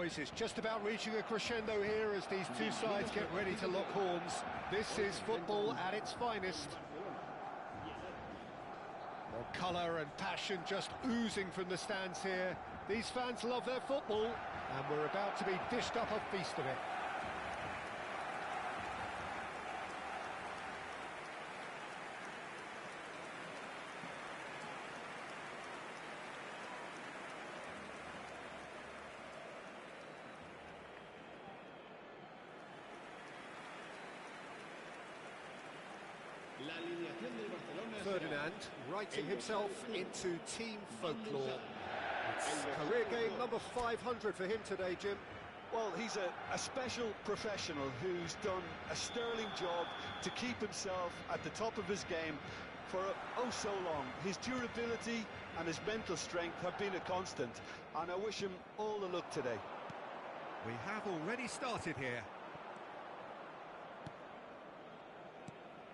noise is just about reaching a crescendo here as these two sides get ready to lock horns. This is football at its finest. Well, colour and passion just oozing from the stands here. These fans love their football, and we're about to be dished up a feast of it. Ferdinand writing himself into team folklore. It's career game number 500 for him today, Jim. Well, he's a special professional who's done a sterling job to keep himself at the top of his game for oh so long. His durability and his mental strength have been a constant, and I wish him all the luck today. We have already started here.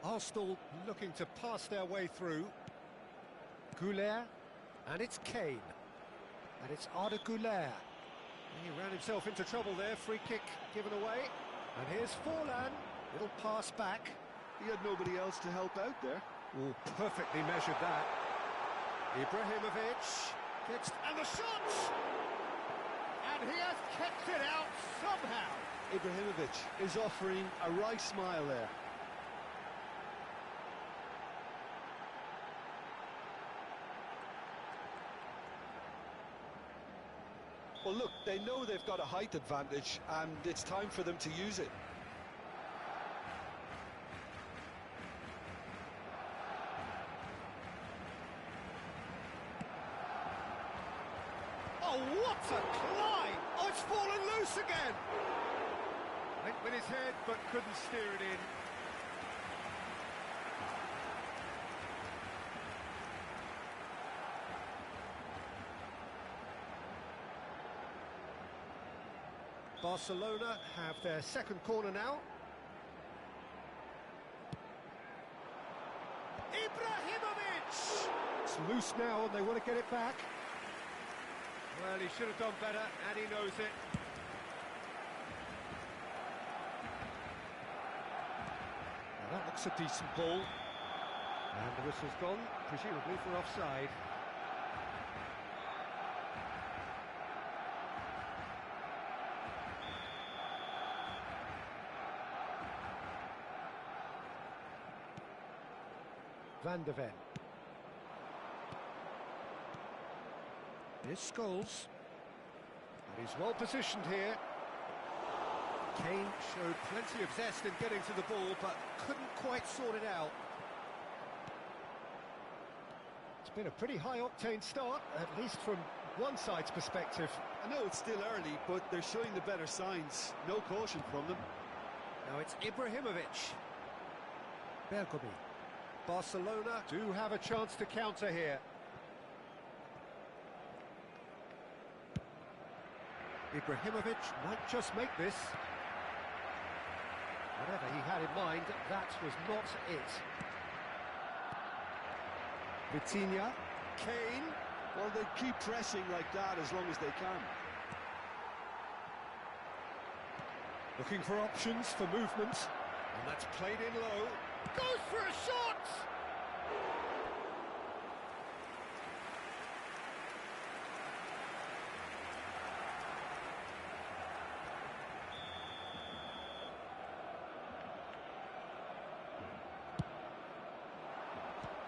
Arsenal looking to pass their way through. Goulet, and it's Kane. And it's Arda Goulet. He ran himself into trouble there, free kick given away. And here's Forlan, little pass back. He had nobody else to help out there. Oh, perfectly measured that. Ibrahimovic gets... and the shot! And he has kept it out somehow. Ibrahimovic is offering a wry smile there. Well, look, they know they've got a height advantage, and it's time for them to use it. Oh, what a climb! Oh, it's fallen loose again! Went with his head, but couldn't steer it in. Barcelona have their second corner now. Ibrahimovic! It's loose now and they want to get it back. Well, he should have done better, and he knows it. Now that looks a decent ball. And the whistle's gone, presumably for offside. Van de Ven. Here's Scholes. And he's well positioned here. Kane showed plenty of zest in getting to the ball, but couldn't quite sort it out. It's been a pretty high-octane start, at least from one side's perspective. I know it's still early, but they're showing the better signs. No caution from them. Now it's Ibrahimovic. Bergomi. Barcelona do have a chance to counter here. Ibrahimovic might just make this. Whatever he had in mind, that was not it. Vitinha. Kane. Well, they keep pressing like that as long as they can. Looking for options for movement. And that's played in low. Goes for a shot!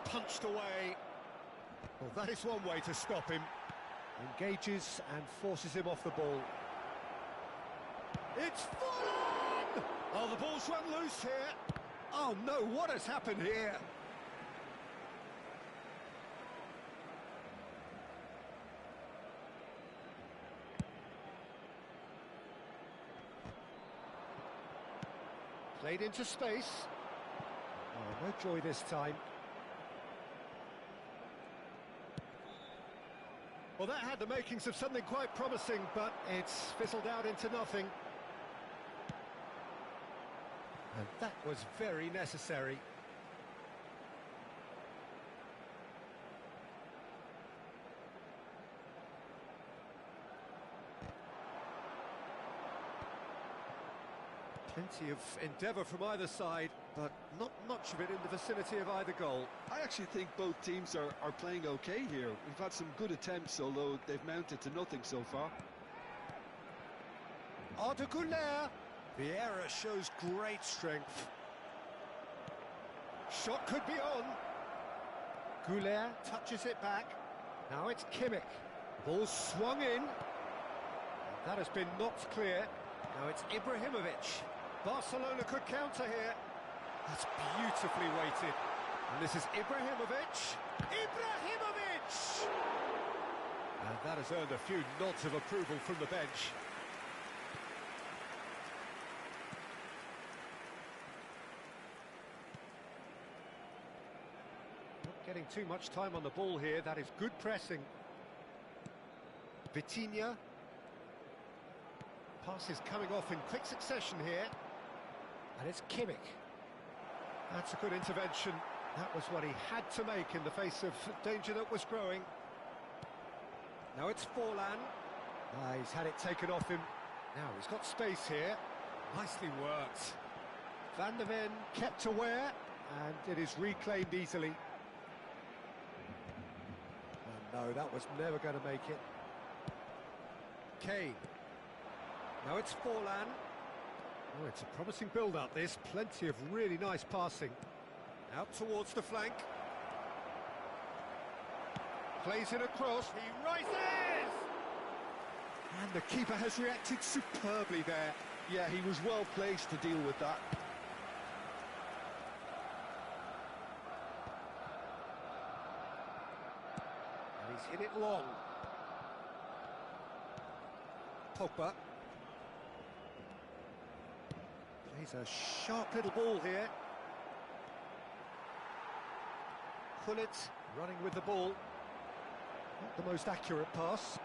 Punched away. Well, that is one way to stop him. Engages and forces him off the ball. It's Forlan! Oh, the ball's run loose here. Oh no, what has happened here? Played into space. Oh, no joy this time. Well, that had the makings of something quite promising, but it's fizzled out into nothing. And that was very necessary. Plenty of endeavour from either side, but not much of it in the vicinity of either goal. I actually think both teams are playing okay here. We've had some good attempts, although they've mounted to nothing so far. Arda Güler. The error shows great strength. Shot could be on. Güler touches it back. Now it's Kimmich. Ball swung in. That has been knocked clear. Now it's Ibrahimovic. Barcelona could counter here. That's beautifully weighted. And this is Ibrahimovic. Ibrahimovic! And that has earned a few nods of approval from the bench. Not getting too much time on the ball here. That is good pressing. Vitinha. Passes coming off in quick succession here. And it's Kimmich. That's a good intervention. That was what he had to make in the face of danger that was growing. Now it's Forlan. He's had it taken off him. Now he's got space here. Nicely worked. Van der Ven kept aware, and it is reclaimed easily. And no, that was never going to make it. Kane. Now it's Forlan. Oh, it's a promising build-up, this. Plenty of really nice passing. Out towards the flank. Plays it across. He rises! And the keeper has reacted superbly there. Yeah, he was well placed to deal with that. And he's hit it long. Pogba. Plays a sharp little ball here. Gullit running with the ball. Not the most accurate pass.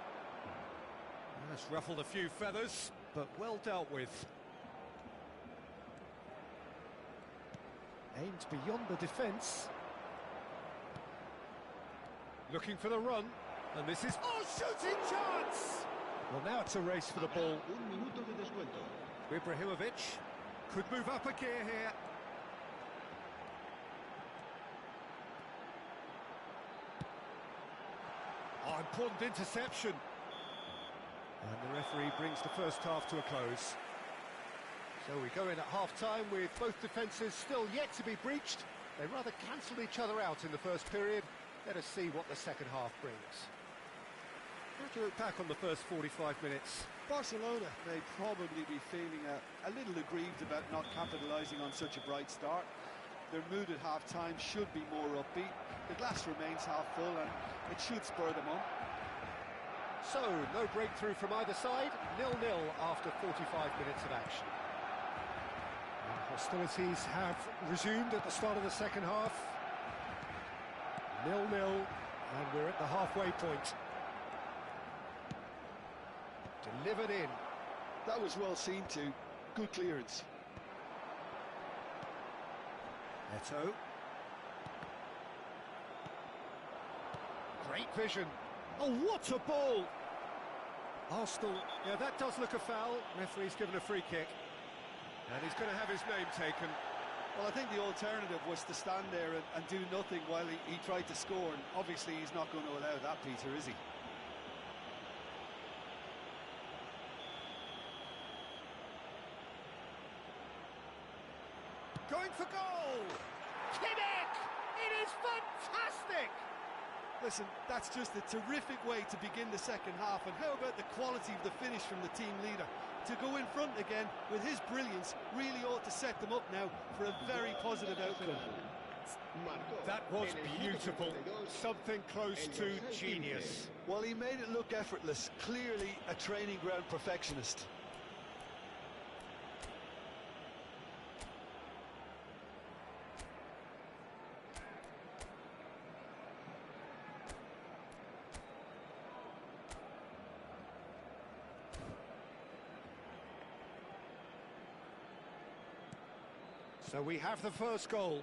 That's ruffled a few feathers, but well dealt with. Aimed beyond the defence. Looking for the run, and this is... Oh, shooting chance! Well, now it's a race for the ball. Ibrahimovic could move up a gear here. Oh, important interception. And the referee brings the first half to a close. So we go in at half-time with both defences still yet to be breached. They rather cancelled each other out in the first period. Let us see what the second half brings. How do you look back on the first 45 minutes? Barcelona may probably be feeling a little aggrieved about not capitalising on such a bright start. Their mood at half-time should be more upbeat. The glass remains half full and it should spur them on. So, no breakthrough from either side, 0-0 after 45 minutes of action. And hostilities have resumed at the start of the second half. 0-0, and we're at the halfway point. Delivered in. That was well seen too. Good clearance. Neto. Great vision. Oh, what a ball! Arsenal, yeah, that does look a foul. Referee's given a free kick. And he's going to have his name taken. Well, I think the alternative was to stand there and do nothing while he tried to score. And obviously he's not going to allow that, Peter, is he? Going for goal! Kimmich! It is fantastic! Listen, that's just a terrific way to begin the second half. And how about the quality of the finish from the team leader? To go in front again with his brilliance really ought to set them up now for a very positive outcome. That was beautiful. Something close to genius. Well, he made it look effortless. Clearly a training ground perfectionist. So we have the first goal.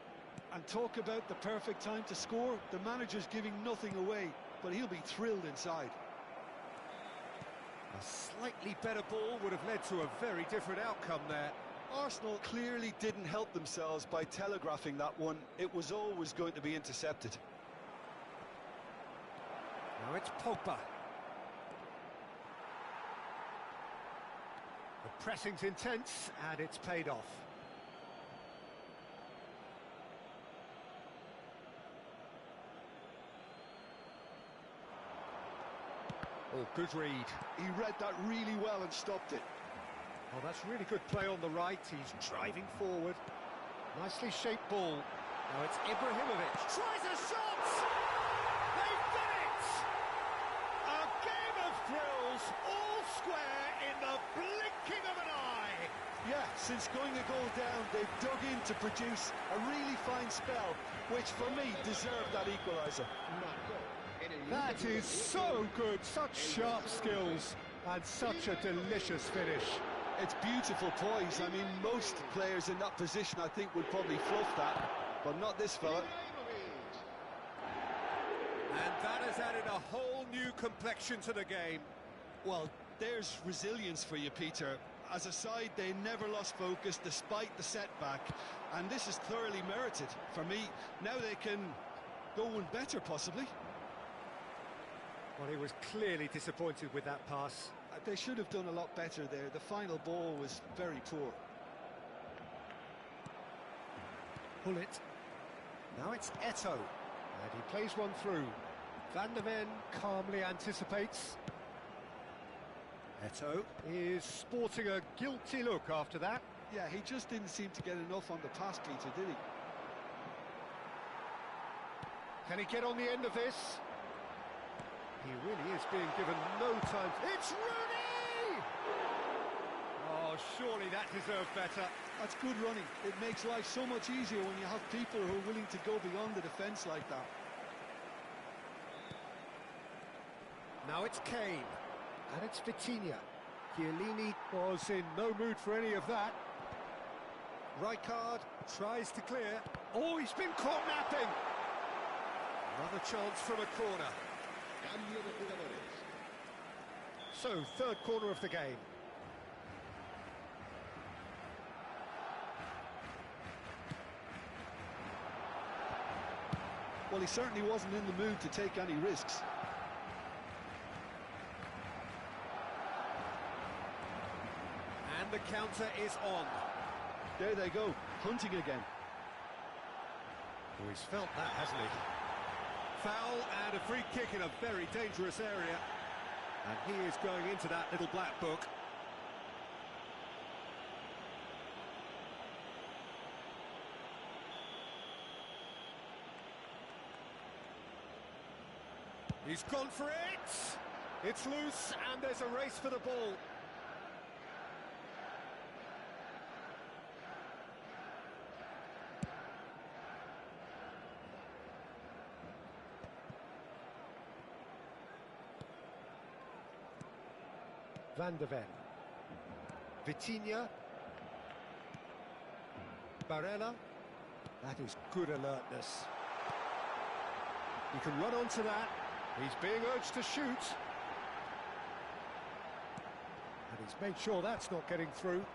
And talk about the perfect time to score. The manager's giving nothing away, but he'll be thrilled inside. A slightly better ball would have led to a very different outcome there. Arsenal clearly didn't help themselves by telegraphing that one. It was always going to be intercepted. Now it's Pogba. The pressing's intense, and it's paid off. Oh, good read. He read that really well and stopped it. Oh, that's really good play on the right. He's driving forward. Nicely shaped ball. Now it's Ibrahimovic. Tries a shot! They've done it! A game of thrills, all square in the blinking of an eye. Yeah, since going a goal down, they've dug in to produce a really fine spell, which for me deserved that equaliser. That is so good, such sharp skills, and such a delicious finish. It's beautiful poise. I mean, most players in that position, I think, would probably fluff that, but not this fella. And that has added a whole new complexion to the game. Well, there's resilience for you, Peter. As a side, they never lost focus despite the setback, and this is thoroughly merited. For me, now they can go one better, possibly. Well, he was clearly disappointed with that pass. They should have done a lot better there. The final ball was very poor. Pull it. Now it's Eto'o. And he plays one through. Van der Ven calmly anticipates. Eto'o is sporting a guilty look after that. Yeah, he just didn't seem to get enough on the pass, Peter, did he? Can he get on the end of this? He really is being given no time. It's Rooney! Oh, surely that deserved better. That's good running. It makes life so much easier when you have people who are willing to go beyond the defence like that. Now it's Kane. And it's Vitinha. Chiellini was in no mood for any of that. Rijkaard tries to clear. Oh, he's been caught napping. Another chance from a corner. So, third corner of the game. Well, he certainly wasn't in the mood to take any risks. And the counter is on. There they go, hunting again. Oh, he's felt that, hasn't he? Foul and a free kick in a very dangerous area. And he is going into that little black book. He's gone for it! It's loose and there's a race for the ball. Van der Ven. Vitinha. Barella. That is good alertness. He can run onto that. He's being urged to shoot. And he's made sure that's not getting through.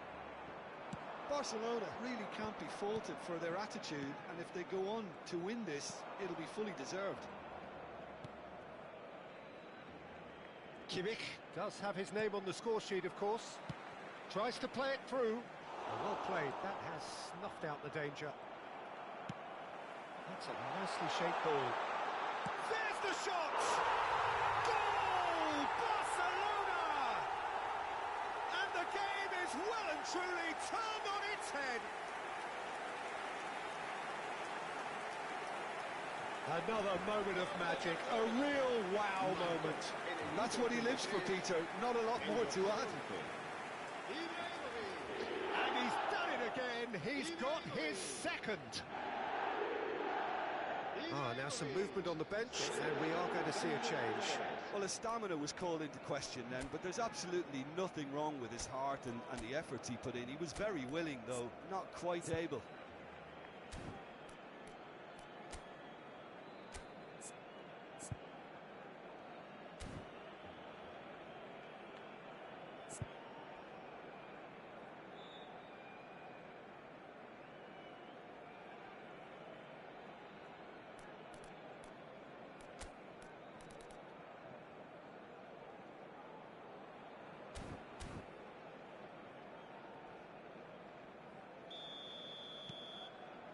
Barcelona really can't be faulted for their attitude, and if they go on to win this, it'll be fully deserved. Kimmich does have his name on the score sheet, of course. Tries to play it through. Well played. That has snuffed out the danger. That's a nicely shaped ball. There's the shot! Goal! Barcelona! And the game is well and truly turned on its head. Another moment of magic, a real wow moment. That's what he lives for, Peter. Not a lot more to add. And he's done it again. He's got his second. Now some movement on the bench, and we are going to see a change. Well, his stamina was called into question then, but there's absolutely nothing wrong with his heart and the efforts he put in. He was very willing, though, not quite able.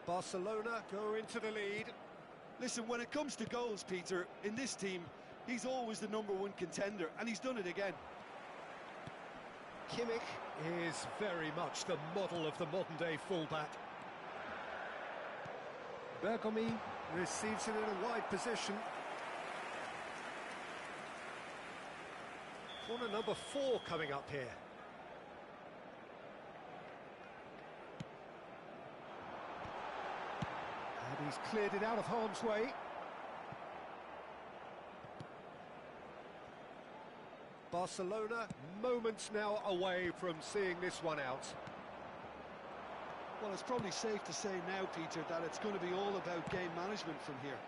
Barcelona go into the lead. Listen, when it comes to goals, Peter, in this team, he's always the #1 contender, and he's done it again. Kimmich is very much the model of the modern-day fullback. Bergomi receives it in a wide position. Corner number 4 coming up here. And he's cleared it out of harm's way. Barcelona moments now away from seeing this one out. Well, it's probably safe to say now, Peter, that it's going to be all about game management from here.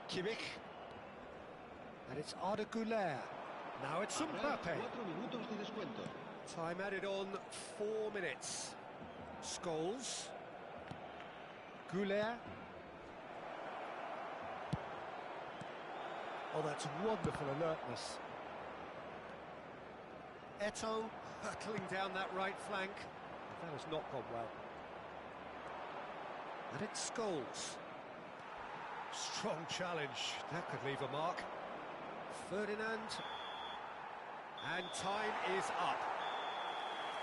Kimmich. And it's Arda Güler. Now it's Mbappe. Time added on 4 minutes. Scholes. Güler. Oh, that's wonderful alertness. Eto'o hurtling down that right flank. That has not gone well. And it's Scholes. Strong challenge. That could leave a mark. Ferdinand. And time is up.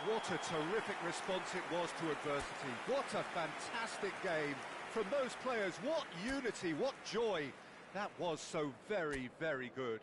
What a terrific response it was to adversity. What a fantastic game from those players. What unity, what joy. That was so very, very good.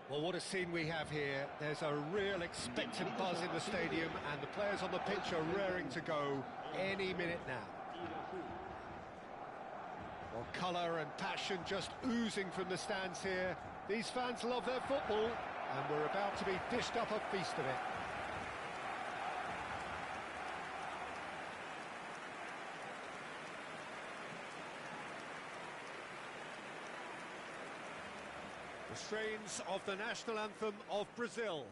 Well, what a scene we have here. There's a real expectant buzz in the stadium, and the players on the pitch are raring to go any minute now. Well, colour and passion just oozing from the stands here. These fans love their football, and we're about to be dished up a feast of it. The strains of the national anthem of Brazil.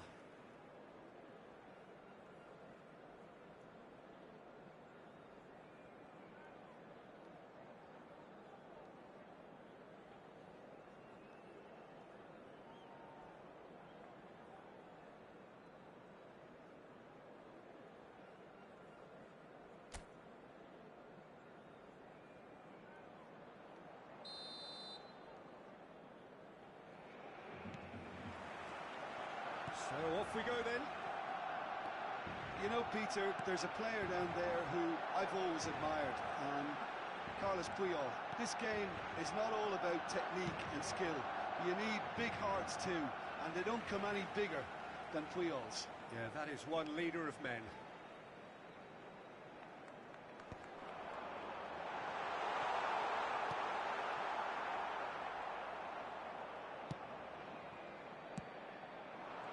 So off we go then. You know, Peter, there's a player down there who I've always admired, and Carlos Puyol. This game is not all about technique and skill. You need big hearts too, and they don't come any bigger than Puyol's. Yeah, that is one leader of men.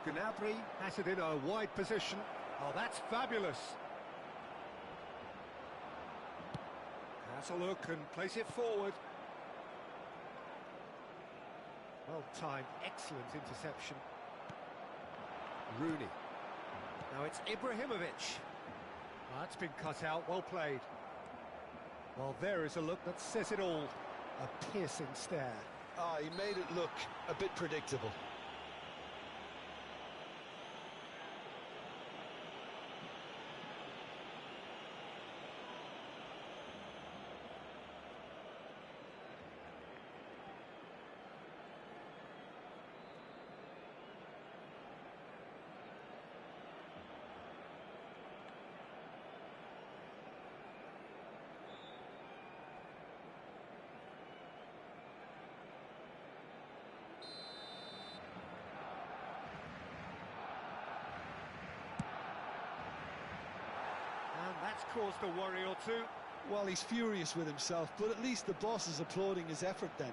Gnabry has it in a wide position. Oh, that's fabulous. Has a look and plays it forward. Well timed, excellent interception. Rooney. Now it's Ibrahimovic. Oh, that's been cut out, well played. Well, there is a look that says it all. A piercing stare. Ah, he made it look a bit predictable. That's caused a worry or two. Well, he's furious with himself, but at least the boss is applauding his effort then.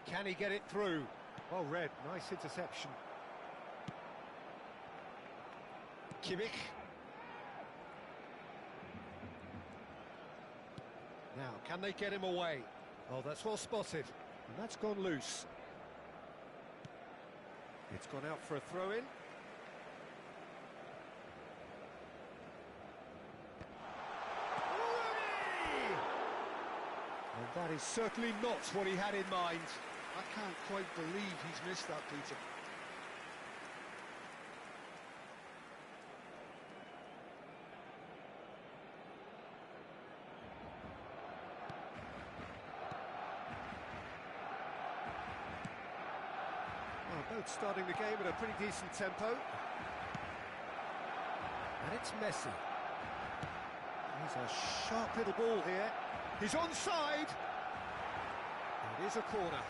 Can he get it through? Well read, nice interception. Kimmich. Now, can they get him away? Oh, that's well spotted. And that's gone loose. It's gone out for a throw-in. Rooney! And that is certainly not what he had in mind. I can't quite believe he's missed that, Peter. Both starting the game at a pretty decent tempo. And it's Messi. He's a sharp little ball here. He's onside. It is a corner.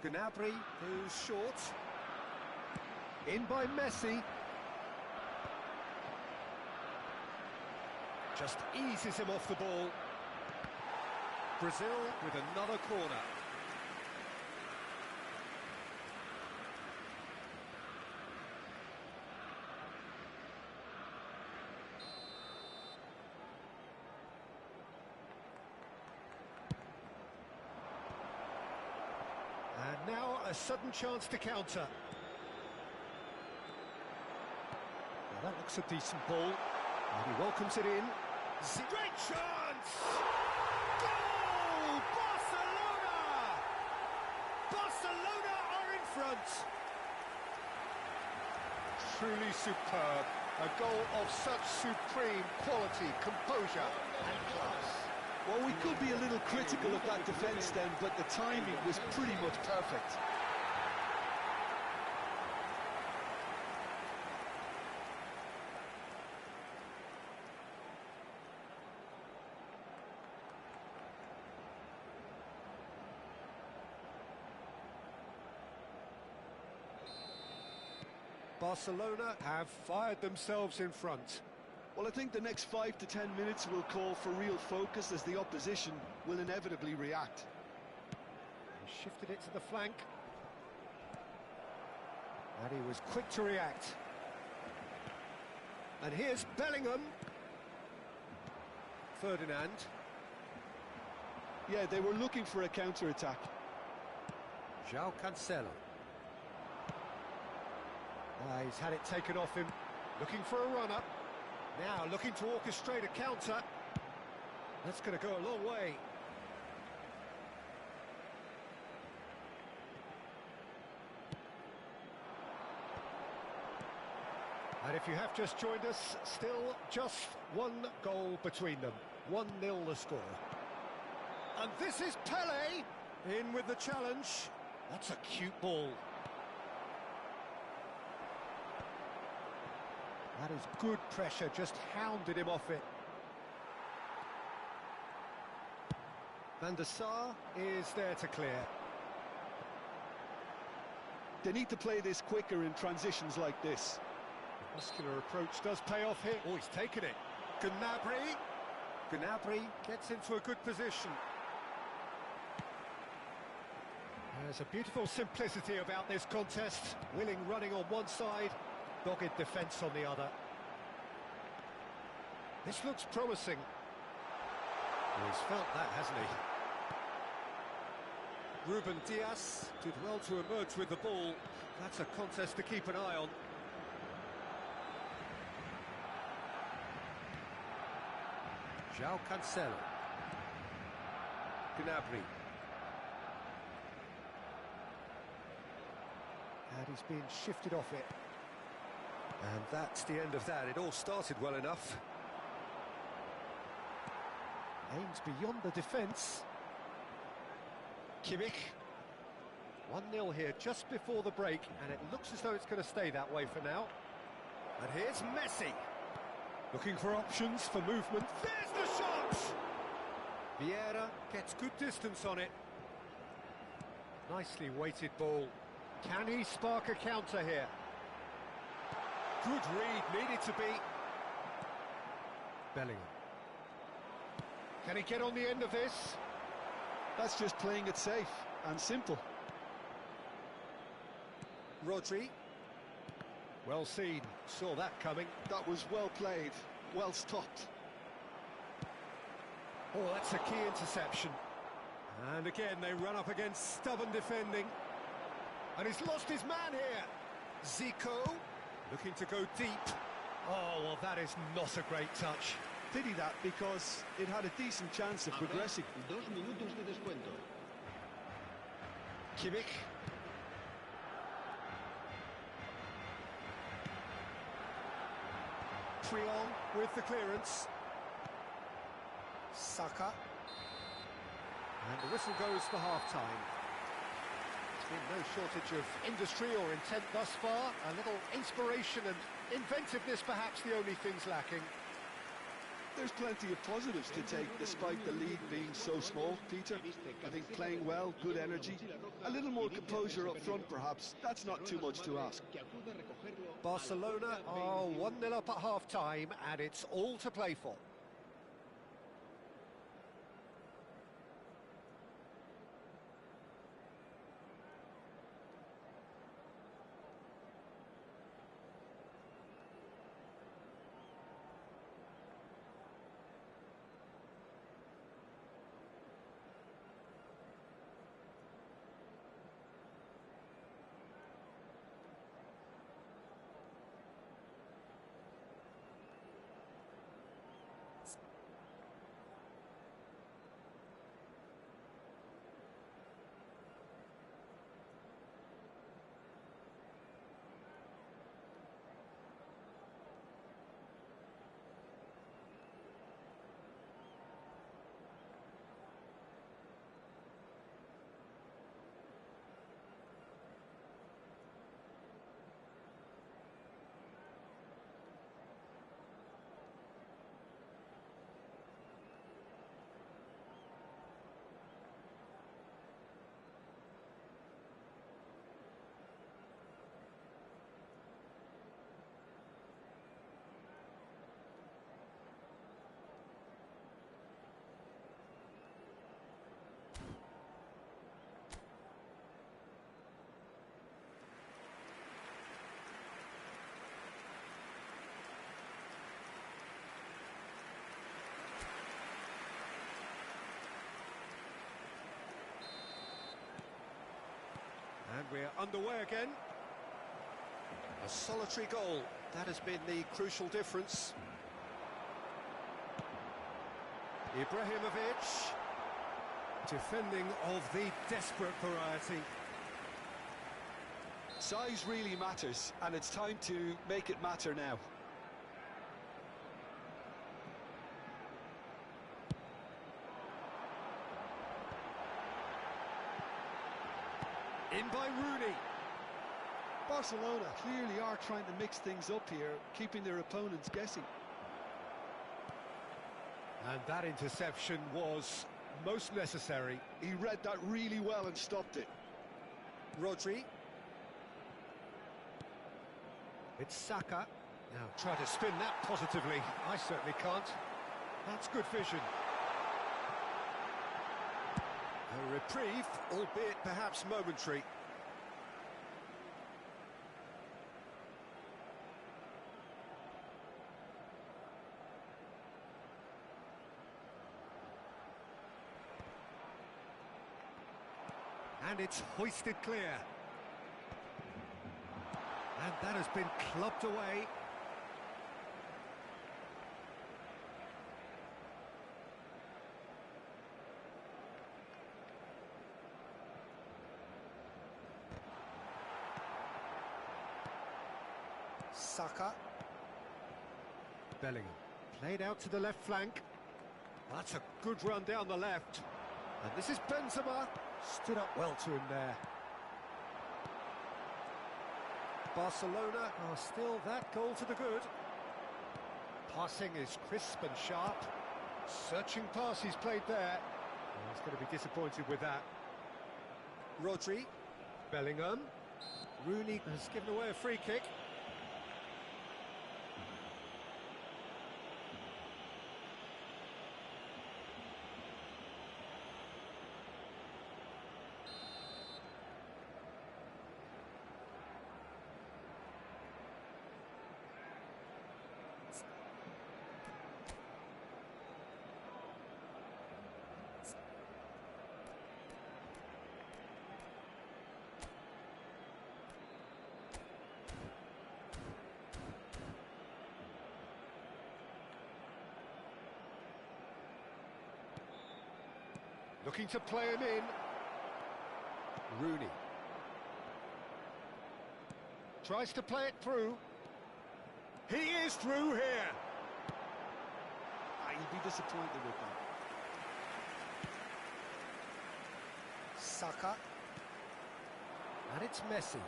Gnabry, who's short. In by Messi. Just eases him off the ball. Brazil with another corner. And now a sudden chance to counter. Well, that looks a decent ball. And he welcomes it in. Great chance! Goal! Barcelona! Barcelona are in front. Truly superb. A goal of such supreme quality, composure and class. Well, we could be a little critical of that defence then, but the timing was pretty much perfect. Barcelona have fired themselves in front. Well, I think the next 5 to 10 minutes will call for real focus as the opposition will inevitably react. He shifted it to the flank. And he was quick to react. And here's Bellingham. Ferdinand. Yeah, they were looking for a counter-attack. João Cancelo. He's had it taken off him. Looking for a run-up. Now looking to orchestrate a counter. That's going to go a long way. And if you have just joined us, still just one goal between them. 1-0 the score. And this is Pele in with the challenge. That's a cute ball. That is good pressure, just hounded him off it. Van der Sar is there to clear. They need to play this quicker in transitions like this. Muscular approach does pay off here. Oh, he's taken it. Gnabry gets into a good position. There's a beautiful simplicity about this contest. Willing running on one side, dogged defence on the other. This looks promising. Well, he's felt that, hasn't he? Ruben Dias did well to emerge with the ball. That's a contest to keep an eye on. João Cancelo. Gnabry. And he's being shifted off it. And that's the end of that. It all started well enough. Aims beyond the defence. Kimmich. 1-0 here just before the break, and it looks as though it's going to stay that way for now. And here's Messi. Looking for options for movement. There's the shot! Vieira gets good distance on it. Nicely weighted ball. Can he spark a counter here? Good read, needed to be. Bellingham. Can he get on the end of this? That's just playing it safe and simple. Rodri. Well seen, saw that coming. That was well played, well stopped. Oh, that's a key interception. And again, they run up against stubborn defending. And he's lost his man here. Zico, looking to go deep. Oh, well, that is not a great touch. Pity that, because it had a decent chance of progressing. 2 minutos de descuento. Kimmich. Triol with the clearance. Saka. And the whistle goes for half-time. There's been no shortage of industry or intent thus far. A little inspiration and inventiveness, perhaps the only things lacking. There's plenty of positives to take, despite the lead being so small, Peter. I think playing well, good energy, a little more composure up front, perhaps. That's not too much to ask. Barcelona are 1-0 up at half-time, and it's all to play for. we're underway again. A solitary goal, that has been the crucial difference. Ibrahimovic, defending of the desperate variety. Size really matters, and it's time to make it matter now. In by Rooney. Barcelona clearly are trying to mix things up here, keeping their opponents guessing. And that interception was most necessary. He read that really well and stopped it. Rodri. It's Saka. Now try to spin that positively. I certainly can't. That's good vision. A reprieve, albeit perhaps momentary. And it's hoisted clear. And that has been clubbed away. Saka. Bellingham. Played out to the left flank. That's a good run down the left. And this is Benzema. Stood up well to him there. Barcelona are still that goal to the good. Passing is crisp and sharp. Searching pass he's played there. Oh, he's going to be disappointed with that. Rodri. Bellingham. Rooney has given away a free kick. Looking to play him in. Rooney. Tries to play it through. He is through here. You'd be disappointed with that. Saka. And it's Messi.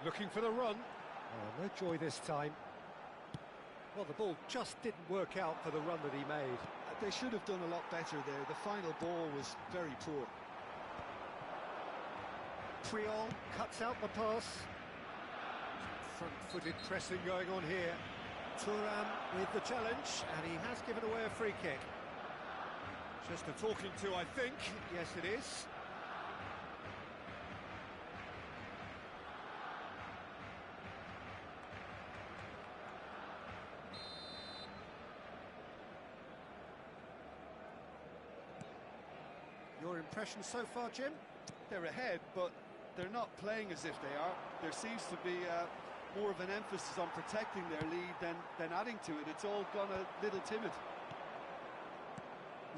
Looking for the run. Oh, no joy this time. Well, the ball just didn't work out for the run that he made. They should have done a lot better there. The final ball was very poor. Puyol cuts out the pass. Front-footed pressing going on here. Thuram with the challenge, and he has given away a free kick. Just a talking to, I think. Yes, it is. Your impression so far, Jim? They're ahead, but they're not playing as if they are. There seems to be more of an emphasis on protecting their lead than adding to it. It's all gone a little timid.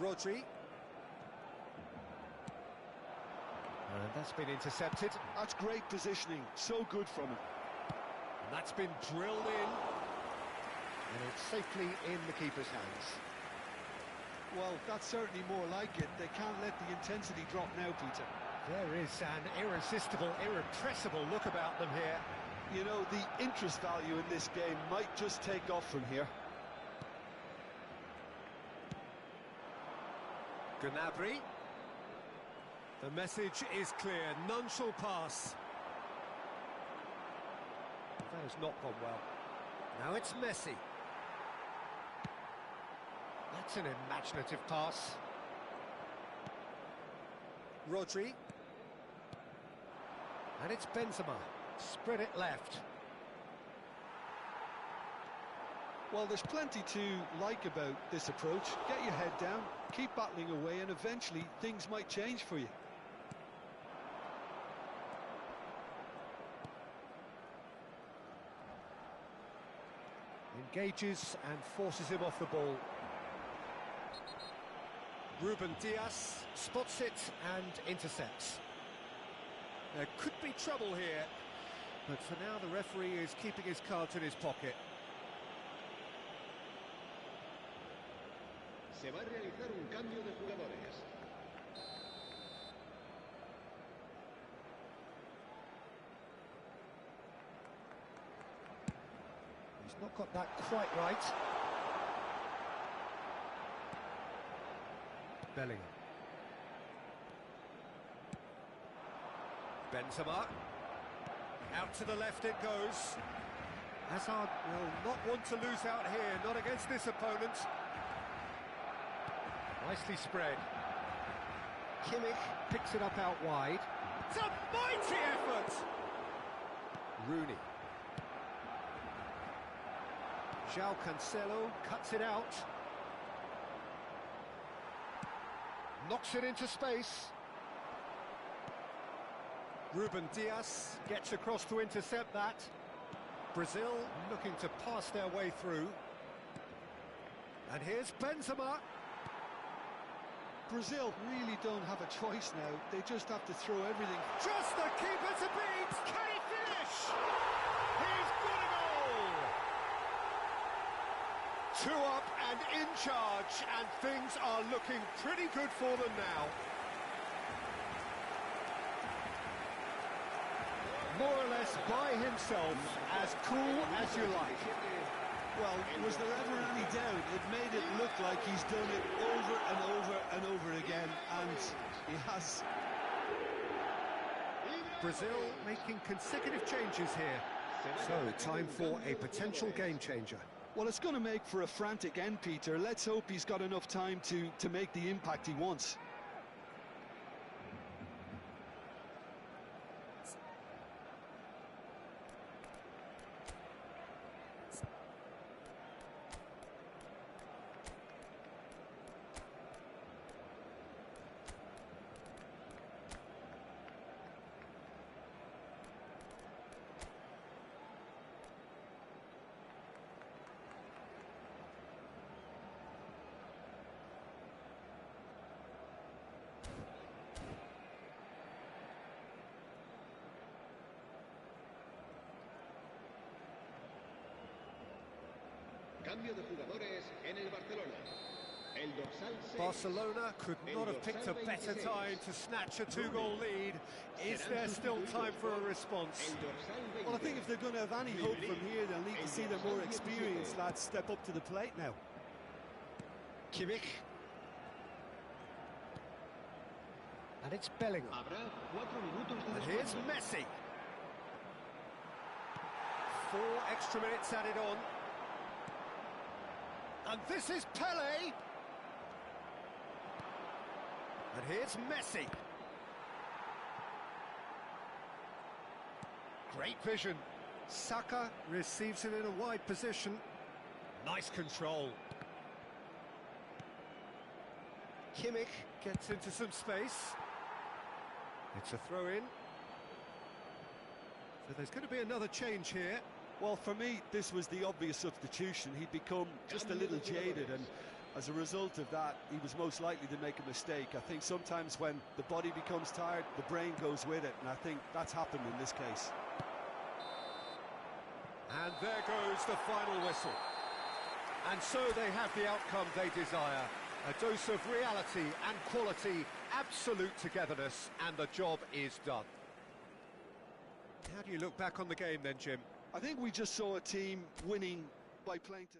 Rodri. And that's been intercepted. That's great positioning. So good from him. And that's been drilled in. And it's safely in the keeper's hands. Well, that's certainly more like it. They can't let the intensity drop now, Peter. There is an irresistible, irrepressible look about them here. You know, the interest value in this game might just take off from here. Gnabry. The message is clear. None shall pass. That has not gone well. Now it's Messi. That's an imaginative pass. Rodri. And it's Benzema. Spread it left. Well, there's plenty to like about this approach. Get your head down, keep battling away, and eventually things might change for you. Engages and forces him off the ball. Ruben Diaz spots it and intercepts. There could be trouble here, but for now the referee is keeping his cards in his pocket. Se va a realizar un cambio de jugadores. He's not got that quite right. Bellingham. Benzema. Out to the left it goes. Hazard will not want to lose out here, not against this opponent. Nicely spread. Kimmich picks it up out wide. It's a mighty effort! Rooney. João Cancelo cuts it out. Knocks it into space. Ruben Diaz gets across to intercept that. Brazil looking to pass their way through. And here's Benzema. Brazil really don't have a choice now. They just have to throw everything. Just the keeper to beat! Can he finish? He's got a goal! 2 up and in charge, and things are looking pretty good for them now. More or less by himself, as cool as you like. Well, was there ever any doubt? It made it look like he's done it over and over and over again, and he has. Brazil making consecutive changes here. So, time for a potential game changer. Well, it's going to make for a frantic end, Peter. Let's hope he's got enough time to make the impact he wants. Cambio de jugadores en el Barcelona. El dorsal 6. Barcelona could not have picked a better time to snatch a 2-goal lead. Is there still time for a response? Well, I think if they're going to have any hope from here, they'll need to see their more experienced lads step up to the plate now. Kimmich. And it's Bellingham. Habrá 4 minutos de And here's descuento. Messi. 4 extra minutes added on. And this is Pele. And here's Messi. Great vision. Saka receives it in a wide position. Nice control. Kimmich gets into some space. It's a throw-in. So there's going to be another change here. Well, for me, this was the obvious substitution. He'd become just a little jaded, and as a result of that, he was most likely to make a mistake. I think sometimes when the body becomes tired, the brain goes with it, and I think that's happened in this case. And there goes the final whistle. And so they have the outcome they desire. A dose of reality and quality, absolute togetherness, and the job is done. How do you look back on the game then, Jim? I think we just saw a team winning by playing to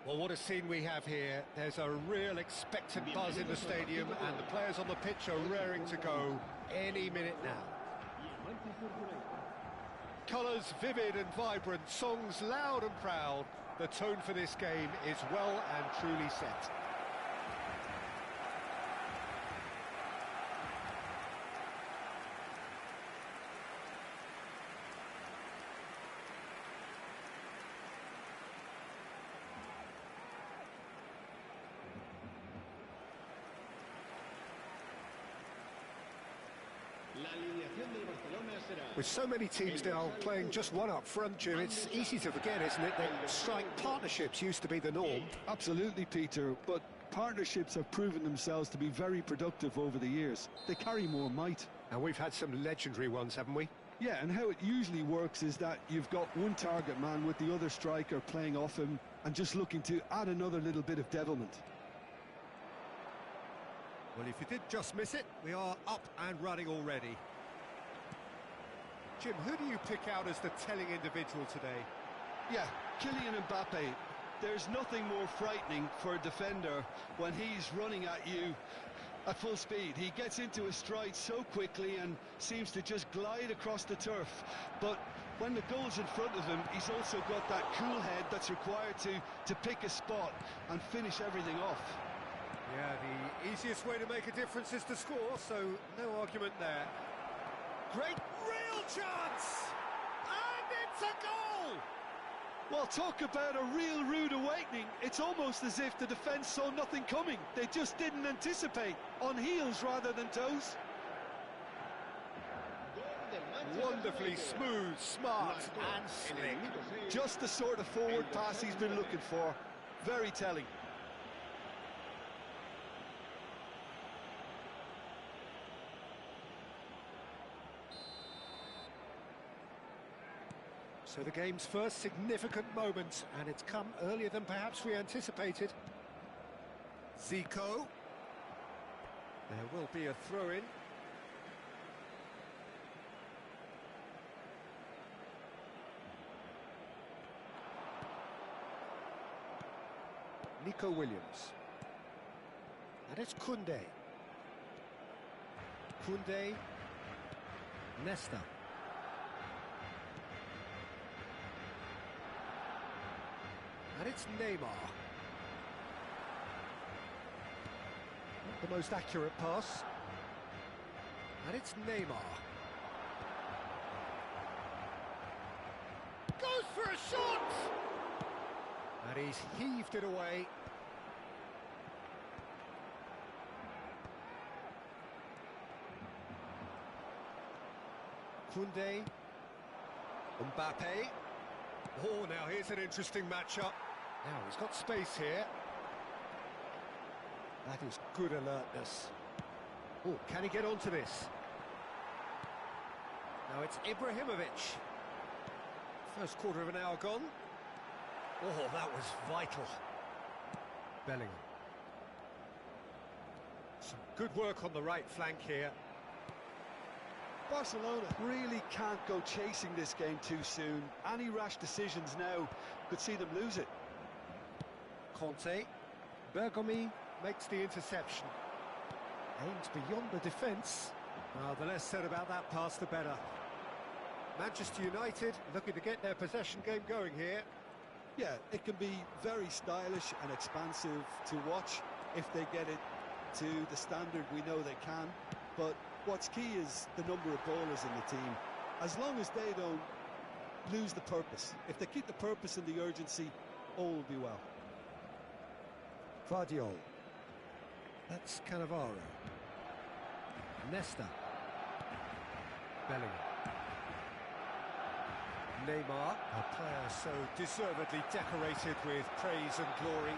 Well, what a scene we have here. There's a real expectant buzz in the stadium, and the players on the pitch are raring to go any minute now. Colours vivid and vibrant, songs loud and proud. The tone for this game is well and truly set. With so many teams now playing just one up front, Jim, it's easy to forget, isn't it, that strike partnerships used to be the norm. Absolutely, Peter, but partnerships have proven themselves to be very productive over the years. They carry more might. And we've had some legendary ones, haven't we? Yeah, and how it usually works is that you've got one target man with the other striker playing off him and just looking to add another little bit of devilment. Well, if you did just miss it, we are up and running already. Jim, who do you pick out as the telling individual today? Yeah, Kylian Mbappe. There's nothing more frightening for a defender when he's running at you at full speed. He gets into a stride so quickly and seems to just glide across the turf. But when the goal's in front of him, he's also got that cool head that's required to pick a spot and finish everything off. Yeah, the easiest way to make a difference is to score, so no argument there. Great real chance! And it's a goal! Well, talk about a real rude awakening. It's almost as if the defence saw nothing coming. They just didn't anticipate, on heels rather than toes. Wonderfully smooth, smart and slick. Just the sort of forward pass he's been looking for. Very telling. So the game's first significant moment, and it's come earlier than perhaps we anticipated. Zico. There will be a throw-in. Nico Williams. And it's Koundé. Koundé. Nesta. And it's Neymar. Not the most accurate pass. And it's Neymar. Goes for a shot! And he's heaved it away. Koundé. Mbappe. Oh, now here's an interesting matchup. Now he's got space here. That is good alertness. Oh, can he get onto this? Now it's Ibrahimovic. First quarter of an hour gone. Oh, that was vital. Bellingham. Some good work on the right flank here. Barcelona really can't go chasing this game too soon. Any rash decisions now could see them lose it. Conte. Bergomi makes the interception. Aims beyond the defence. Well, the less said about that pass, the better. Manchester United looking to get their possession game going here. Yeah, it can be very stylish and expansive to watch if they get it to the standard we know they can. But what's key is the number of ballers in the team. As long as they don't lose the purpose. If they keep the purpose and the urgency, all will be well. Vardiol. That's Cannavaro. Nesta. Bellingham. Neymar, a player so deservedly decorated with praise and glory.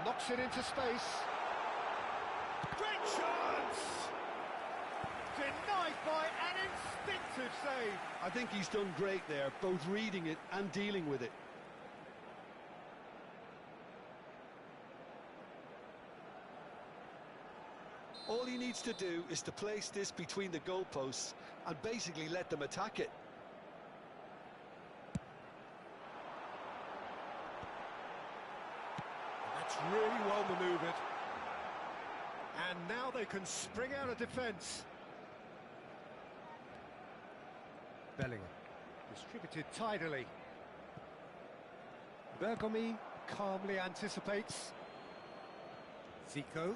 Knocks it into space. Great chance! Denied by an instinctive save. I think he's done great there, both reading it and dealing with it. All he needs to do is to place this between the goalposts and basically let them attack it. That's really well manoeuvred. And now they can spring out of defence. Bellingham, distributed tidily. Bergomi calmly anticipates. Zico.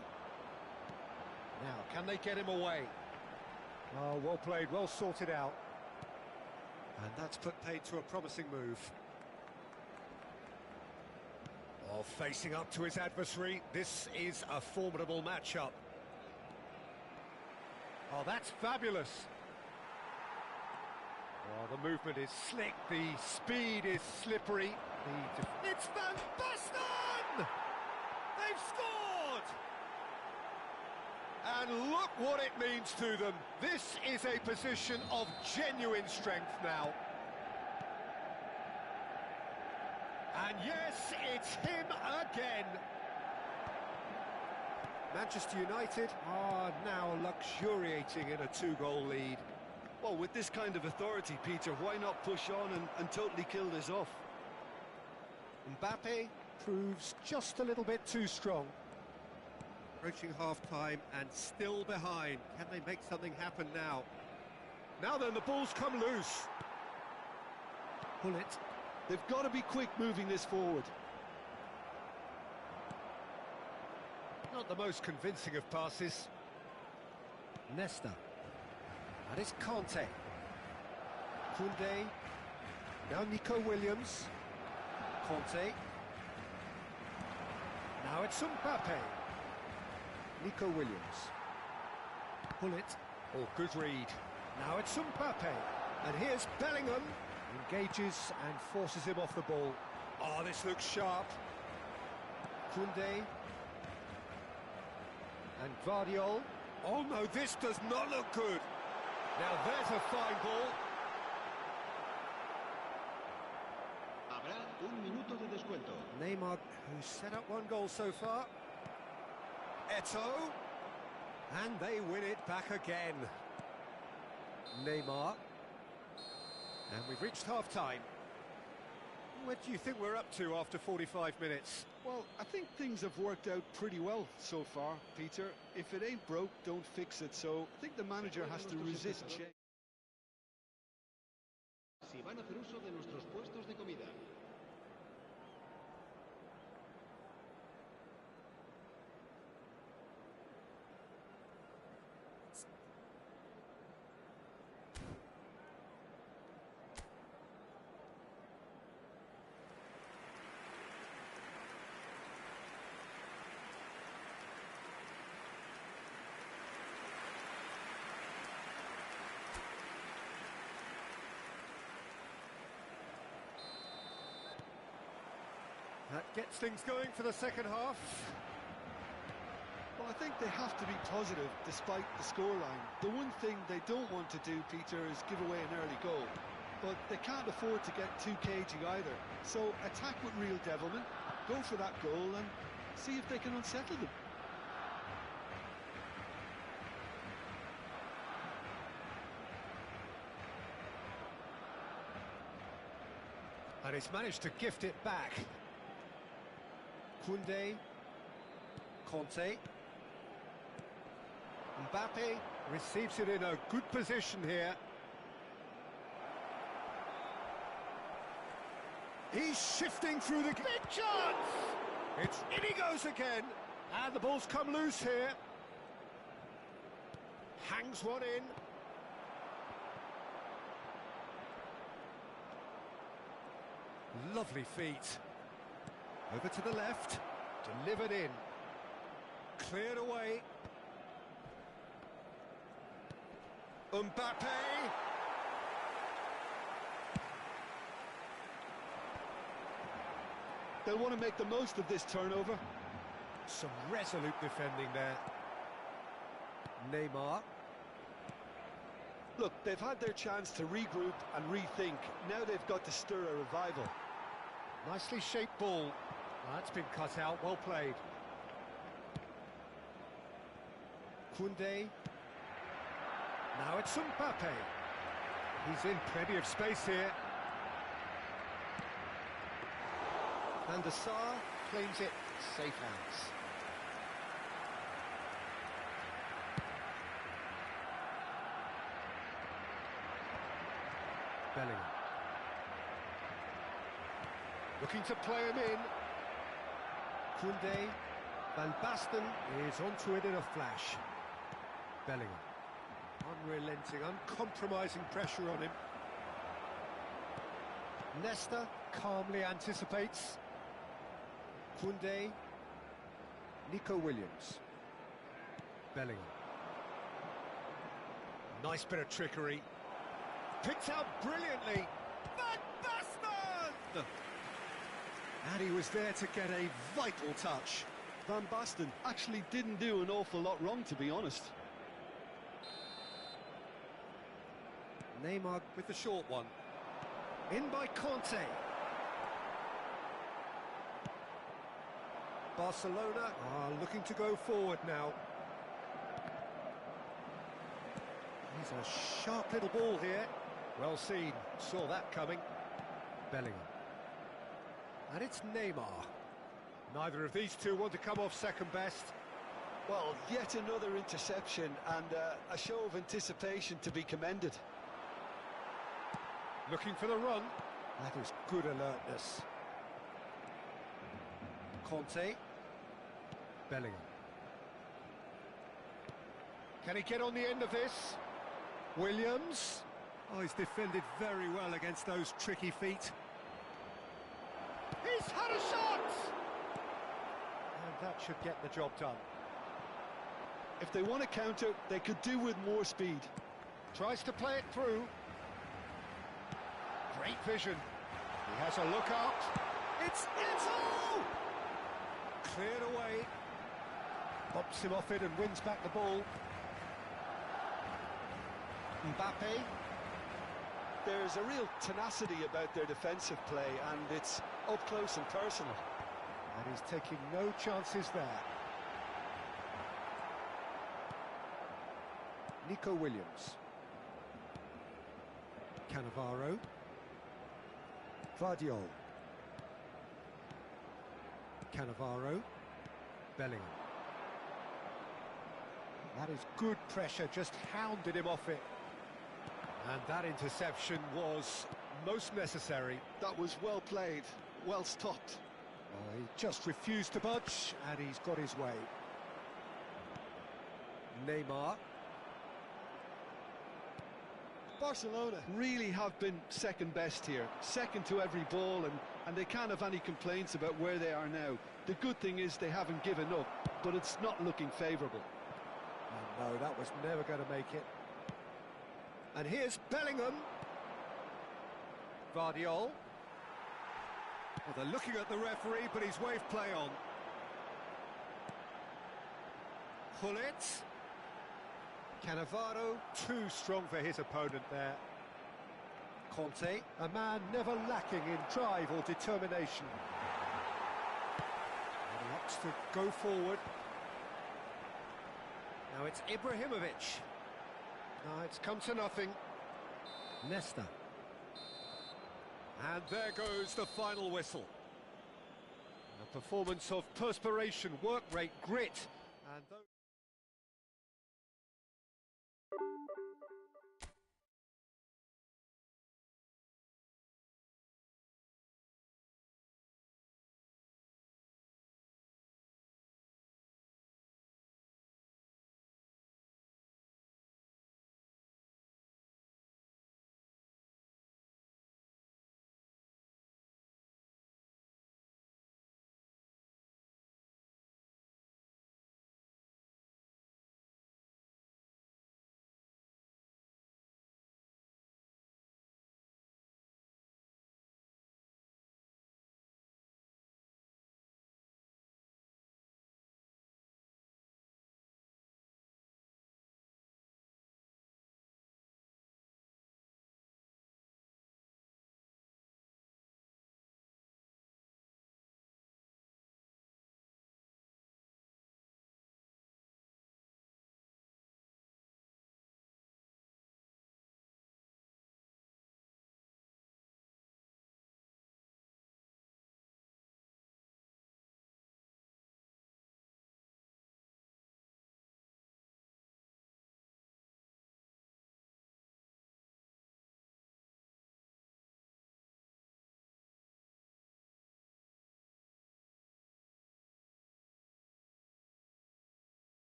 Now, can they get him away? Oh, well played, well sorted out. And that's put paid to a promising move. Oh, facing up to his adversary, this is a formidable matchup. Oh, that's fabulous. Oh, the movement is slick, the speed is slippery. It's Van Basten! They've scored! And look what it means to them. This is a position of genuine strength now. And yes, it's him again. Manchester United are now luxuriating in a 2-goal lead. Well, with this kind of authority, Peter, why not push on and totally kill this off? Mbappe proves just a little bit too strong. Approaching half-time and still behind. Can they make something happen now? Now then, the ball's come loose. Pull it. They've got to be quick moving this forward. Not the most convincing of passes. Nesta. And it's Conte. Koundé. Now Nico Williams. Conte. Now it's Mbappe. Nico Williams. Pull it. Oh, good read. Now it's Mbappe. And here's Bellingham. Engages and forces him off the ball. Oh, this looks sharp. Koundé. And Guardiola. Oh no, this does not look good. Now there's a fine ball. Habrá un minuto de descuento. Neymar, who's set up one goal so far. Eto'o. And they win it back again. Neymar. And we've reached half-time. What do you think we're up to after 45 minutes? Well, I think things have worked out pretty well so far, Peter. If it ain't broke, don't fix it. So I think the manager has to resist change. Si van a hacer uso de nuestros puestos de comida. That gets things going for the second half. Well, I think they have to be positive despite the scoreline. The one thing they don't want to do, Peter, is give away an early goal. But they can't afford to get too cagey either. So attack with real devilment, go for that goal and see if they can unsettle them. And he's managed to gift it back. Koundé, Conte, Mbappe receives it in a good position here. He's shifting through the big chance. In he goes again, and the ball's come loose here. Hangs one in. Lovely feet. Over to the left, delivered in, cleared away. Mbappe! They'll want to make the most of this turnover. Some resolute defending there. Neymar. Look, they've had their chance to regroup and rethink. Now they've got to stir a revival. Nicely shaped ball. That's been cut out, well played. Koundé. Now it's Mbappe. He's in plenty of space here. Van der Sar claims it Safe hands. Bellingham. Looking to play him in. Koundé. Van Basten is onto it in a flash. Bellingham. Unrelenting, uncompromising pressure on him. Nesta calmly anticipates. Koundé. Nico Williams. Bellingham. Nice bit of trickery. Picked out brilliantly. Van Basten! And he was there to get a vital touch. Van Basten actually didn't do an awful lot wrong, to be honest. Neymar with the short one. In by Conte. Barcelona are looking to go forward now. He's a sharp little ball here. Well seen, saw that coming. Bellingham. And it's Neymar. Neither of these two want to come off second best. Well, yet another interception and a show of anticipation to be commended. Looking for the run. That is good alertness. Conte. Bellingham. Can he get on the end of this? Williams. Oh, he's defended very well against those tricky feet. He's had a shot! And that should get the job done. If they want to counter, they could do with more speed. Tries to play it through. Great vision. He has a look out. It's Eto'o! Cleared away. Bumps him off it and wins back the ball. Mbappe. There's a real tenacity about their defensive play, and it's up close and personal. And he's taking no chances there. Nico Williams. Cannavaro. Vardiol. Cannavaro. Bellingham. That is good pressure, just hounded him off it. And that interception was most necessary. That was well played, well stopped. He just refused to budge, and he's got his way. Neymar. Barcelona really have been second best here, second to every ball, and they can't have any complaints about where they are now. The good thing is they haven't given up, but it's not looking favourable. Oh, no, that was never going to make it. And here's Bellingham. Vardiol. Well, they're looking at the referee, but he's waved play on. Hullet. Cannavaro, too strong for his opponent there. Conte, a man never lacking in drive or determination. And he opts to go forward. Now it's Ibrahimovic. Now it's come to nothing. Nesta. And there goes the final whistle. A performance of perspiration, work rate, grit, and those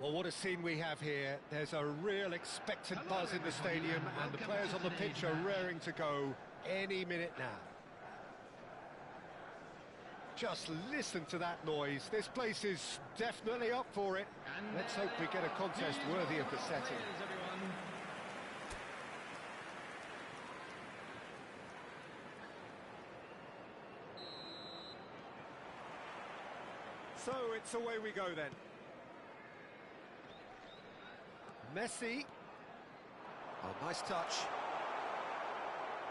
Well, what a scene we have here. There's a real expectant buzz in the stadium, and the players on the pitch are raring to go any minute now. Just listen to that noise. This place is definitely up for it. Let's hope we get a contest worthy of the setting. So it's away we go then. Messi. Oh, nice touch.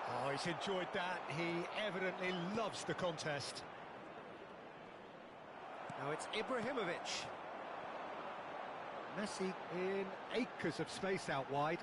Oh, he's enjoyed that. He evidently loves the contest. Now it's Ibrahimovic. Messi in acres of space out wide.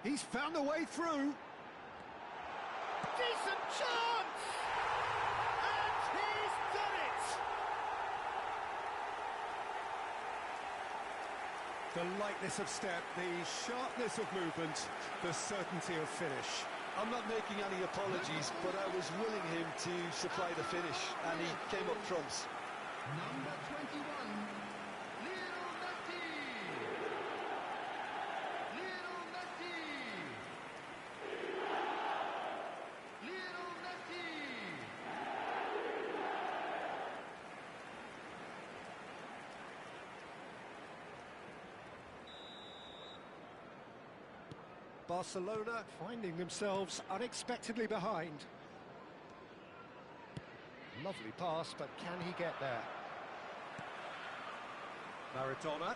He's found a way through. Decent chance! And he's done it! The lightness of step, the sharpness of movement, the certainty of finish. I'm not making any apologies, but I was willing him to supply the finish, and he came up trumps. Number 21, Lionel Messi. Lionel Messi. Lionel Messi. Barcelona finding themselves unexpectedly behind. Lovely pass, but can he get there? Maradona.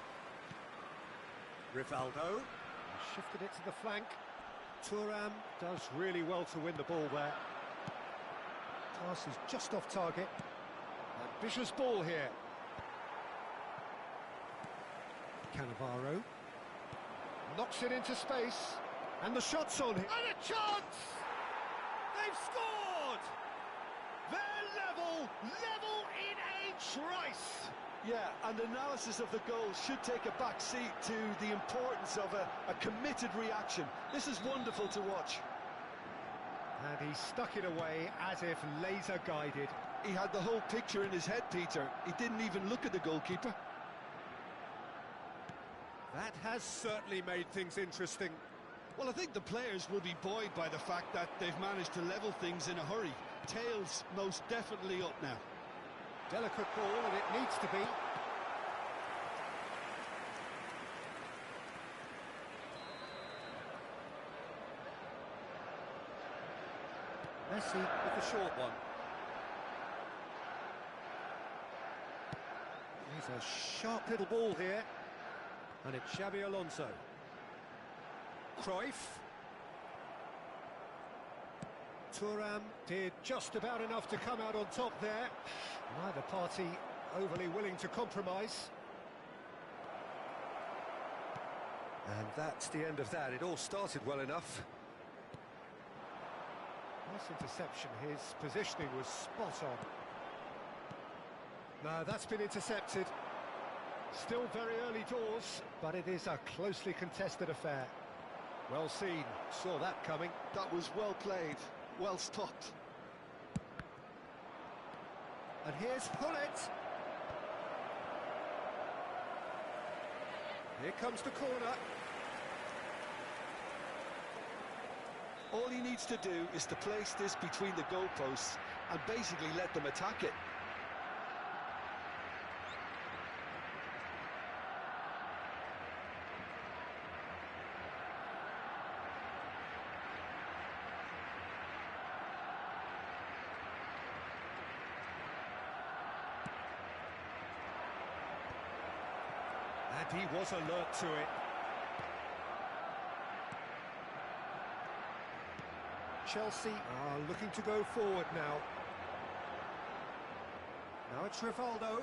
Rivaldo. He shifted it to the flank. Thuram does really well to win the ball there. Pass is just off target. Ambitious ball here. Cannavaro. Knocks it into space. And the shot's on him. And a chance! They've scored! They're level in a trice! Yeah, and analysis of the goal should take a back seat to the importance of a committed reaction. This is wonderful to watch. And he stuck it away as if laser-guided. He had the whole picture in his head, Peter. He didn't even look at the goalkeeper. That has certainly made things interesting. Well, I think the players will be buoyed by the fact that they've managed to level things in a hurry. Tails most definitely up now. Delicate ball, and it needs to be. Messi with the short one. Here's a sharp little ball here. And it's Xabi Alonso. Cruyff. Thuram did just about enough to come out on top there. Neither party overly willing to compromise. And that's the end of that. It all started well enough. Nice interception. His positioning was spot on. No, that's been intercepted. Still very early doors, but it is a closely contested affair. Well seen, saw that coming. That was well played, well stopped. And here's Hullet. Here comes the corner. All he needs to do is to place this between the goalposts and basically let them attack it. And he was alert to it. Chelsea are looking to go forward now. Now it's Rivaldo.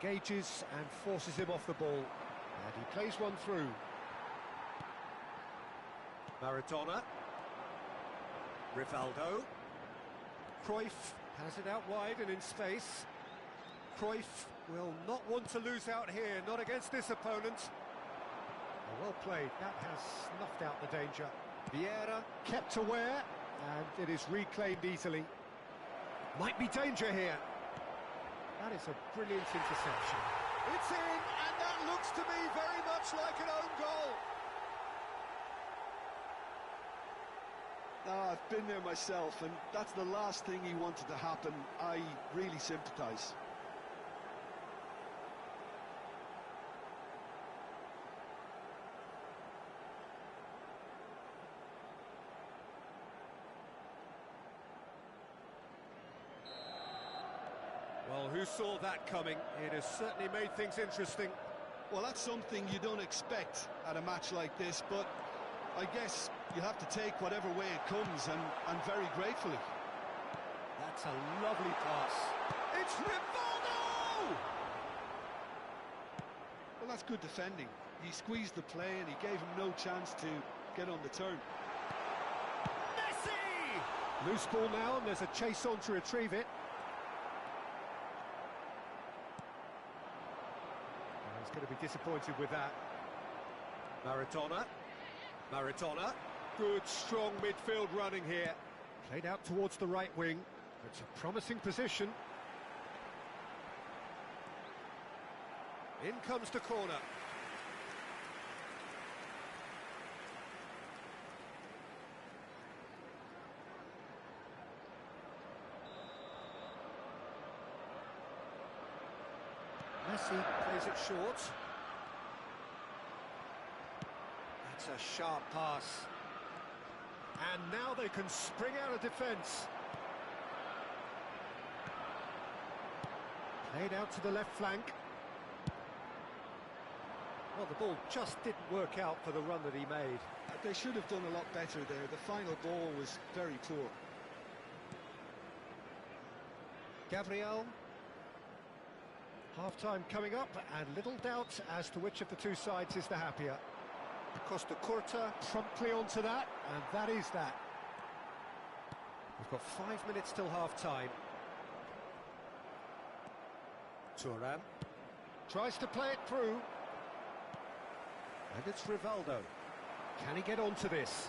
Engages and forces him off the ball. And he plays one through. Maradona. Rivaldo. Cruyff has it out wide and in space. Cruyff will not want to lose out here, not against this opponent. Well played, that has snuffed out the danger. Vieira kept aware, and it is reclaimed easily. Might be danger here. That is a brilliant interception. It's in, and that looks to me very much like an own goal. Oh, I've been there myself, and that's the last thing he wanted to happen. I really sympathise. Well, who saw that coming? It has certainly made things interesting. Well, that's something you don't expect at a match like this, but I guess you have to take whatever way it comes, and very gratefully. That's a lovely pass. It's Rivaldo! Well, that's good defending. He squeezed the play and he gave him no chance to get on the turn. Messi! Loose ball now, and there's a chase on to retrieve it. He's going to be disappointed with that. Maradona. Good, strong midfield running here. Played out towards the right wing. It's a promising position. In comes the corner. Messi plays it short. That's a sharp pass. And now they can spring out of defence. Played out to the left flank. Well, the ball just didn't work out for the run that he made. They should have done a lot better there. The final ball was very poor. Gabriel. Half-time coming up, and little doubt as to which of the two sides is the happier. Costa Curta promptly onto that, and that is that. We've got 5 minutes till half-time. Thuram tries to play it through. And it's Rivaldo. Can he get onto this?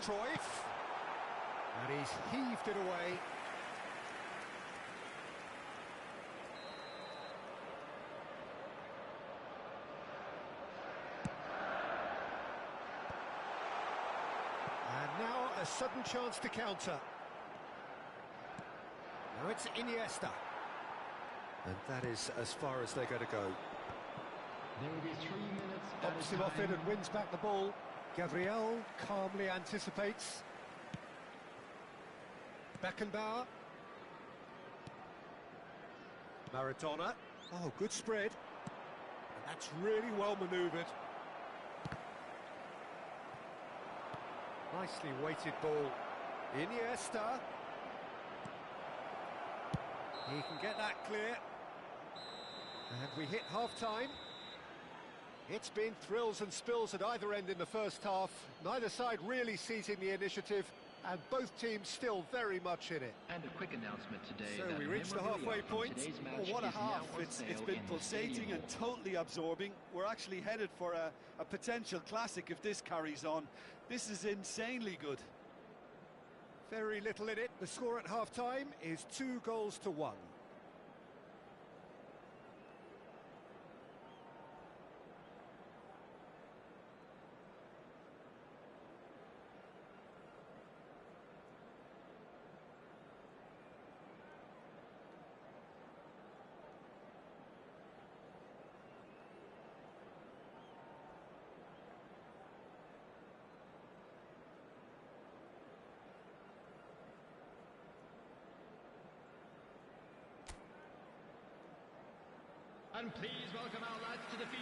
Cruyff. And he's heaved it away. And now a sudden chance to counter. Now it's Iniesta. And that is as far as they're going to go. There will be 3 minutes. Pops him off it and wins back the ball. Gabriel calmly anticipates. Beckenbauer. Maradona. Oh, good spread. And that's really well manoeuvred. Nicely weighted ball. Iniesta. He can get that clear. And we hit half-time. It's been thrills and spills at either end in the first half. Neither side really seizing the initiative, and both teams still very much in it. And a quick announcement today. So we reached the halfway point. Oh, what a half. It's been pulsating and totally absorbing. We're actually headed for a potential classic if this carries on. This is insanely good. Very little in it. The score at half-time is 2-1. And please welcome our lads to the field.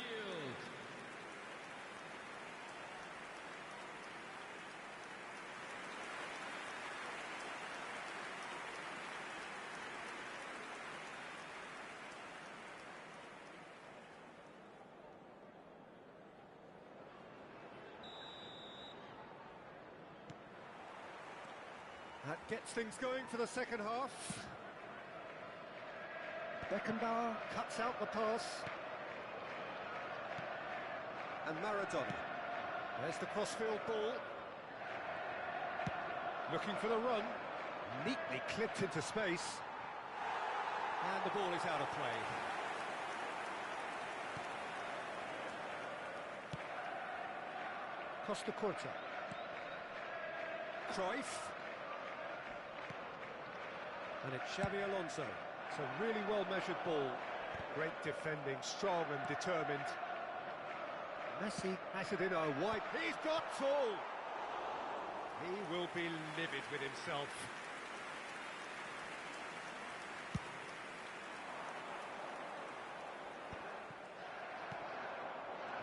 That gets things going for the second half. Beckenbauer cuts out the pass. And Maradona. There's the crossfield ball. Looking for the run. Neatly clipped into space. And the ball is out of play. Costa Curta. Cruyff. And it's Xabi Alonso. It's a really well-measured ball. Great defending, strong and determined. Messi has it in a wide... He's got full! He will be livid with himself.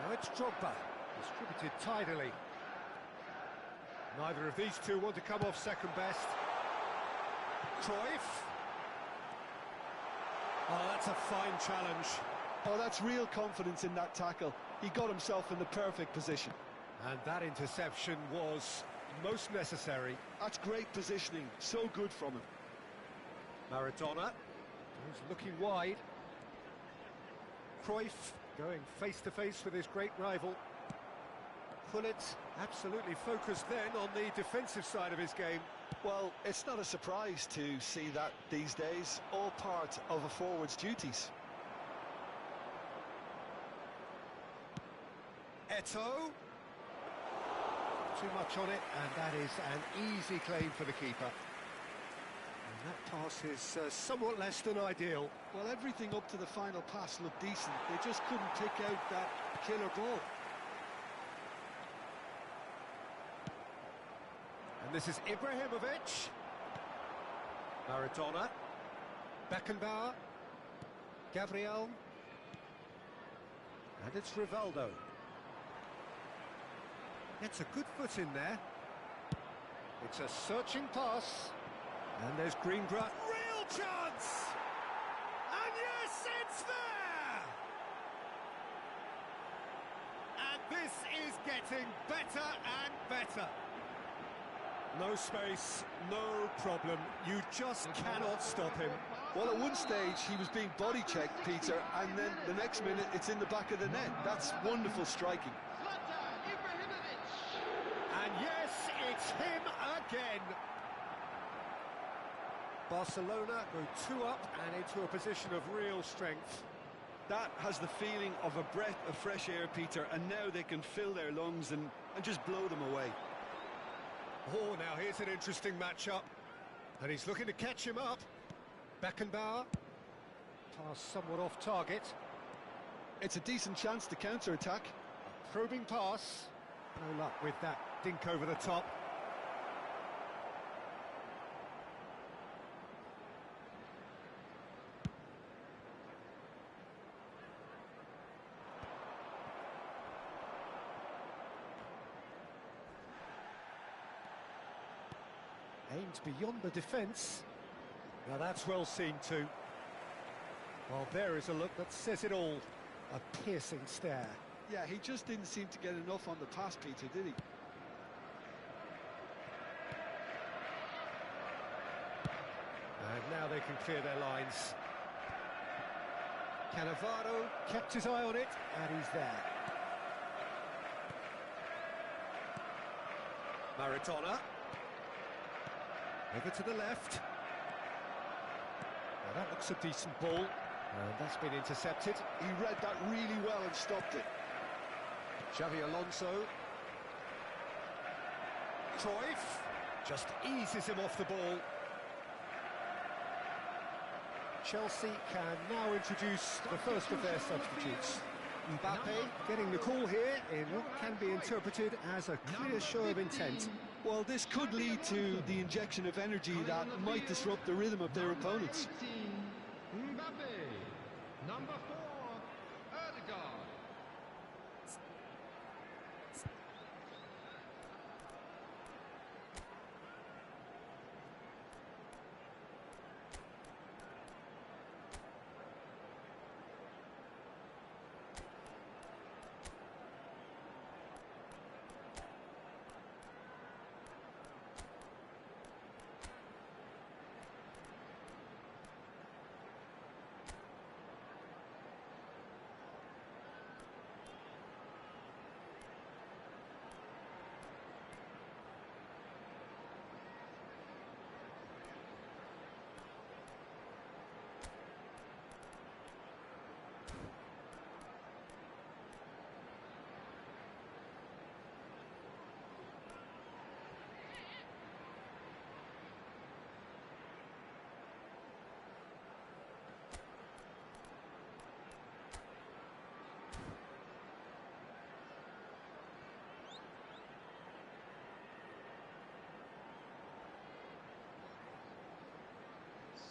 Now it's Drogba, distributed tidily. Neither of these two want to come off second best. Cruyff. Oh, that's a fine challenge. Oh, that's real confidence in that tackle. He got himself in the perfect position. And that interception was most necessary. That's great positioning, so good from him. Maradona, who's looking wide. Cruyff going face-to-face with his great rival. Gullit absolutely focused then on the defensive side of his game. Well, it's not a surprise to see that these days, all part of a forward's duties. Eto'o. Too much on it, and that is an easy claim for the keeper. And that pass is somewhat less than ideal. Well, everything up to the final pass looked decent. They just couldn't pick out that killer ball. And this is Ibrahimovic. Maradona. Beckenbauer. Gabriel. And it's Rivaldo. Gets a good foot in there. It's a searching pass. And there's Greengrass. Real chance! And yes, it's there! And this is getting better and better. No space, no problem. You just cannot stop him. Well, at one stage, he was being body-checked, Peter, and then the next minute, it's in the back of the net. That's wonderful striking. And yes, it's him again. Barcelona go 2 up and into a position of real strength. That has the feeling of a breath of fresh air, Peter, and now they can fill their lungs and just blow them away. Oh, now here's an interesting matchup. And he's looking to catch him up. Beckenbauer. Pass somewhat off target. It's a decent chance to counter-attack. Probing pass. No luck with that dink over the top. Aimed beyond the defence. Now that's well seen too. Well, there is a look that says it all. A piercing stare. Yeah, he just didn't seem to get enough on the pass, Peter, did he? And now they can clear their lines. Cannavaro kept his eye on it, and he's there. Maradona. Over to the left. Now that looks a decent ball, and that's been intercepted. He read that really well and stopped it. Xavi Alonso. Cruyff just eases him off the ball. Chelsea can now introduce the first of their substitutes. Mbappe getting the call here in what can be interpreted as a clear show of intent. Well, this could lead to the injection of energy that might disrupt the rhythm of their opponents. Mbappe, number 4, Odegaard.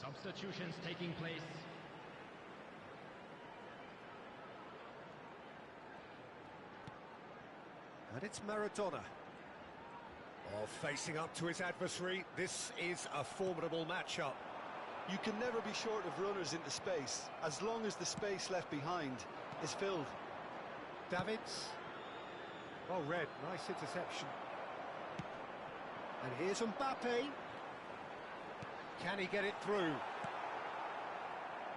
Substitutions taking place. And it's Maradona. Oh, facing up to his adversary, this is a formidable matchup. You can never be short of runners into space, as long as the space left behind is filled. Davids. Well read, nice interception. And here's Mbappe. Can he get it through?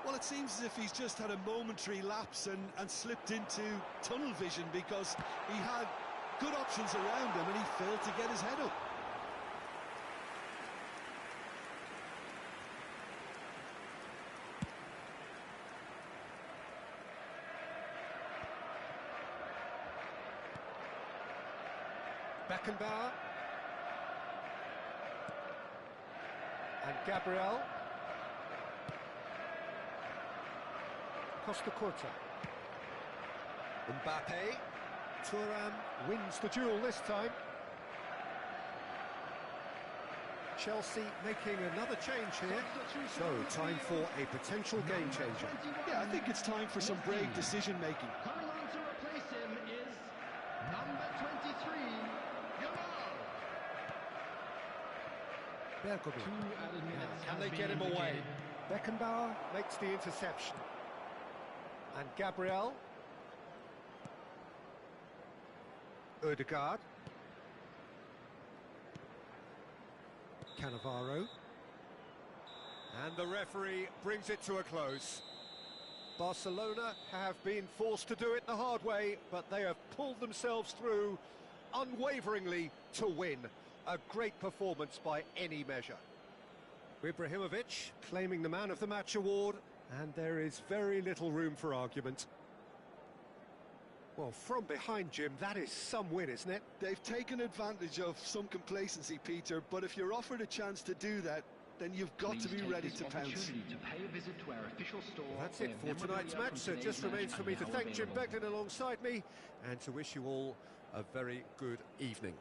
Well, it seems as if he's just had a momentary lapse and slipped into tunnel vision, because he had good options around him and he failed to get his head up. Beckenbauer. And Gabriel. Costa Curta. Mbappe. Thuram wins the duel this time. Chelsea making another change here. So, time for a potential game changer. Yeah, I think it's time for some brave decision-making. Coming on to replace him is number 23, Yamal. Bergkamp. Can they get him away? Beckenbauer makes the interception. And Gabriel. Ødegaard. Cannavaro. And the referee brings it to a close. Barcelona have been forced to do it the hard way, but they have pulled themselves through unwaveringly to win. A great performance by any measure. Ibrahimovic claiming the Man of the Match award, and there is very little room for argument. Well, from behind, Jim, that is some win, isn't it? They've taken advantage of some complacency, Peter, but if you're offered a chance to do that, then you've got to be ready to pounce. Well, that's it for tonight's match, so it just remains for me to thank Jim Beglin alongside me and to wish you all a very good evening.